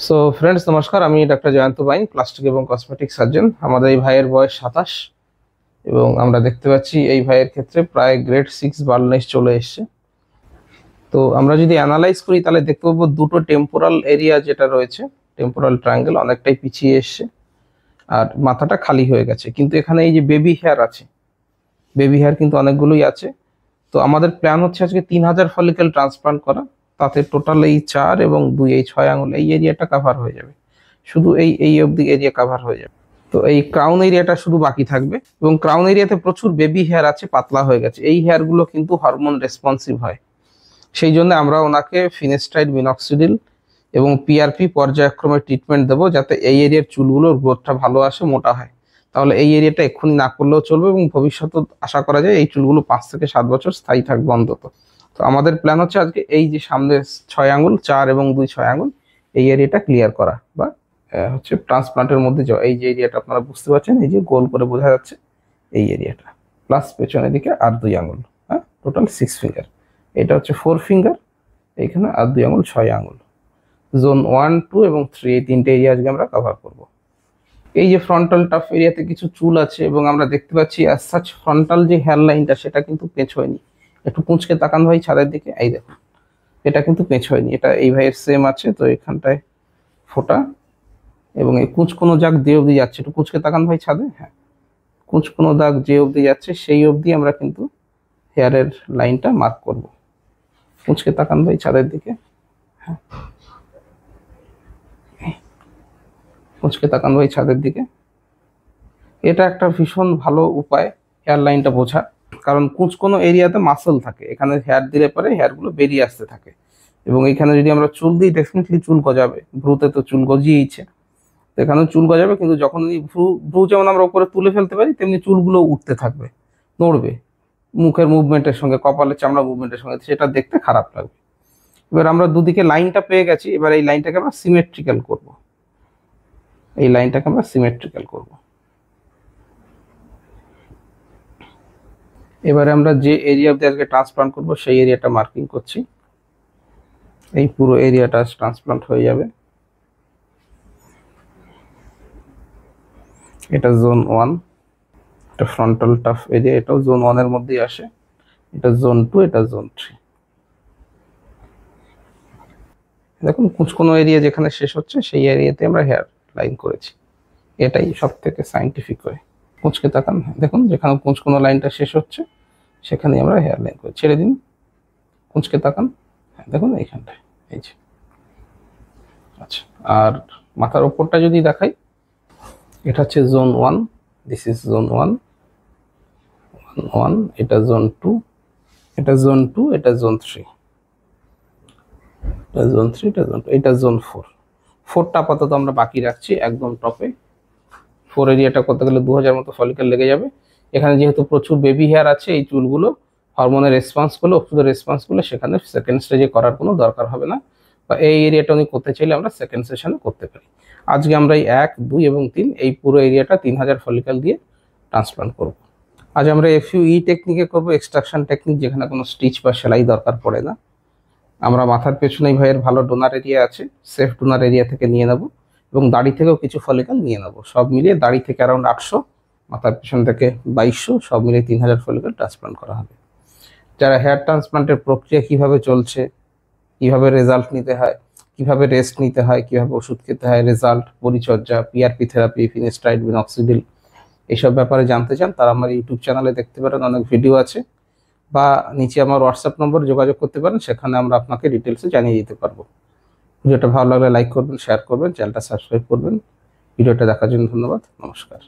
So friends, নমস্কার। আমি doctor Jayanta বাইন, plastic এবং কসমেটিক সার্জন। আমাদের এই ভাইয়ের বয়স 27 এবং আমরা দেখতে পাচ্ছি এই ভাইয়ের ক্ষেত্রে প্রায় গ্রেড 6 বার্ননেস চলে এসছে। তো আমরা যদি অ্যানালাইজ করি তাহলে দেখতে পাবো দুটো টেম্পোরাল এরিয়া যেটা রয়েছে, টেম্পোরাল ট্রায়াঙ্গেল অনেকটাই পিছিয়ে এসছে আর মাথাটা খালি হয়ে গেছে। কিন্তু এখানে এই যে বেবি হেয়ার আছে, বেবি হেয়ার কিন্তু অনেকগুলোই আছে। তো আমাদের প্ল্যান হচ্ছে আজকে 3000 ফলিকেল ট্রান্সপ্লান্ট করা। তাতে টোটাল এই 4 এবং 2 এই 6 আঙুল এই এরিয়াটা কাভার হয়ে যাবে, শুধু এই অবধি এরিয়া কাভার হয়ে যাবে। তো এই ক্রাউন এরিয়াটা শুধু বাকি থাকবে এবং ক্রাউন এরিয়াতে প্রচুর বেবি হেয়ার আছে, পাতলা হয়ে গেছে। এই হেয়ারগুলো কিন্তু হরমোন রেসপন্সিভ হয়, সেই জন্য আমরা ওনাকে ফিনেস্টাইড, মিনক্সিডিল এবং পিআরপি পর্যায়ক্রমে ট্রিটমেন্ট দেবো, যাতে এই এরিয়ার চুলগুলোর গ্রোথটা ভালো আসে, মোটা হয়। তাহলে এই এরিয়াটা এক্ষুনি না করলেও চলবে এবং ভবিষ্যতে আশা করা যায় এই চুলগুলো 5 থেকে 7 বছর স্থায়ী থাকবে অন্তত। তো আমাদের প্ল্যান হচ্ছে আজকে এই যে সামনে 6 আঙুল, 4 এবং 2 6 আঙুল এই এরিয়াটা ক্লিয়ার করা, বা হচ্ছে ট্রান্সপ্লান্টের মধ্যে যাওয়া। এই যে এরিয়াটা আপনারা বুঝতে পারছেন, এই যে গোল করে বোঝা যাচ্ছে এই এরিয়াটা, প্লাস পেছনের দিকে আর 2 আঙুল, হ্যাঁ, টোটাল 6 ফিঙ্গার। এটা হচ্ছে 4 ফিঙ্গার, এইখানে আর 2 আঙুল 6 আঙুল। জোন 1, 2 এবং 3 এই 3টে এরিয়া আজকে আমরা কভার করব। এই যে ফ্রন্টাল টাফ এরিয়াতে কিছু চুল আছে এবং আমরা দেখতে পাচ্ছি অ্যাজ সাচ ফ্রন্টাল যে হেয়ার লাইনটা সেটা কিন্তু পেঁচ হয়নি। একটু কুঁচকে তাকান ভাই ছাদের দিকে, এই দেখুন, এটা কিন্তু পেঁচ হয়নি। এটা এই ভাইয়ের সেম আছে, তো এখানটায় ফোটা এবং এই কুঁচকোনো দাগ যে অবধি যাচ্ছে, একটু কুঁচকে তাকান ভাই ছাদে, হ্যাঁ, কুঁচকোনো দাগ যে অবধি যাচ্ছে সেই অবধি আমরা কিন্তু হেয়ারের লাইনটা মার্ক করব। কুঁচকে তাকান ভাই ছাদের দিকে, হ্যাঁ, কুঁচকে তাকান ভাই ছাদের দিকে। এটা একটা ভীষণ ভালো উপায় হেয়ার লাইনটা বোঝা, কারণ কুঁচকোনো এরিয়াতে মাসল থাকে, এখানে হেয়ার দিলে পরে হেয়ারগুলো বেরিয়ে আসতে থাকে। এবং এখানে যদি আমরা চুল দিই ডেফিনেটলি চুল গজাবে, ভ্রুতে তো চুল গজিয়েইছে, এখানেও চুল গজাবে। কিন্তু যখন ভ্রু যেমন আমরা উপরে তুলে ফেলতে পারি, তেমনি চুলগুলো উঠতে থাকবে, নড়বে মুখের মুভমেন্টের সঙ্গে, কপালের চামড়া মুভমেন্টের সঙ্গে, সেটা দেখতে খারাপ লাগবে। এবার আমরা দুদিকে লাইনটা পেয়ে গেছি, এবার এই লাইনটাকে আমরা সিমেট্রিক্যাল করব, এই লাইনটাকে আমরা সিমেট্রিক্যাল করব। এবারে আমরা যে এরিয়া অব্দি আজকে ট্রান্সপ্লান্ট করবো সেই এরিয়াটা মার্কিং করছি। এই পুরো এরিয়াটা ট্রান্সপ্লান্ট হয়ে যাবে। এটা জোন 1, এটা ফ্রন্টাল টাফ এরিয়া, এটাও জোন 1 এর মধ্যেই আসে। এটা জোন 2, এটা জোন 3। দেখুন কুঁচকোনো এরিয়া যেখানে শেষ হচ্ছে সেই এরিয়াতে আমরা হেয়ার লাইন করেছি, এটাই সব থেকে সাইন্টিফিক হয়। কুঁচকে তাকান, দেখুন যেখানে কুঁচকোনো লাইনটা শেষ হচ্ছে সেখানে আমরা হেয়ার লাইন করি। ছেড়ে দিন, কুঁচকে তাকান, হ্যাঁ দেখুন এইখানটায়, এই যে। আচ্ছা, আর মাথার ওপরটা যদি দেখাই, এটা হচ্ছে জোন 1, দিস ইজ জোন 1, এটা জোন 2, এটা জোন 2, এটা জোন 3, এটা জোন 3, এটা জোন 2, এটা জোন 4। 4টা আপাতত আমরা বাকি রাখছি একদম টপে। 4 এরিয়াটা করতে গেলে 2000 মতো ফলিকেল লেগে যাবে। এখানে যেহেতু প্রচুর বেবি হেয়ার আছে, এই চুলগুলো হরমোনের রেসপন্স করলে, ওষুধের রেসপন্স করলে সেখানে সেকেন্ড স্টেজে করার কোনো দরকার হবে না, বা এই এরিয়াটা উনি করতে চাইলে আমরা সেকেন্ড সেশনে করতে পারি। আজকে আমরা এই 1, 2 এবং 3 এই পুরো এরিয়াটা 3000 ফলিকেল দিয়ে ট্রান্সপ্লান্ট করব। আজ আমরা FUE টেকনিকে করব, এক্সট্রাকশন টেকনিক, যেখানে কোনো স্টিচ বা সেলাই দরকার পড়ে না। আমরা মাথার পেছনেই ভাইয়ের ভালো ডোনার এরিয়া আছে, সেফ ডোনার এরিয়া থেকে নিয়ে নেব এবং দাড়ি থেকেও কিছু ফলিকেল নিয়ে নেব। সব মিলিয়ে দাড়ি থেকে অ্যারাউন্ড 800, মাথার পেছন থেকে 2200, সব মিলিয়ে 3000 ফলিকেল ট্রান্সপ্লান্ট করা হবে। যারা হেয়ার ট্রান্সপ্লান্টের প্রক্রিয়া কিভাবে চলছে, কিভাবে রেজাল্ট নিতে হয়, কিভাবে রেস্ট নিতে হয়, কিভাবে ওষুধ খেতে হয়, রেজাল্ট, পরিচর্যা, পিআরপি থেরাপি, ফিনেস্টাইড, মিনক্সিডিল, এইসব ব্যাপারে জানতে চান, তারা আমার ইউটিউব চ্যানেলে দেখতে পারেন, অনেক ভিডিও আছে, বা নিচে আমার হোয়াটসঅ্যাপ নম্বর যোগাযোগ করতে পারেন, সেখানে আমরা আপনাকে ডিটেলসে জানিয়ে দিতে পারবো। ভিডিওটা ভালো লাগলে লাইক করবেন, শেয়ার করবেন, চ্যানেলটা সাবস্ক্রাইব করবেন। ভিডিওটা দেখার জন্য ধন্যবাদ, নমস্কার।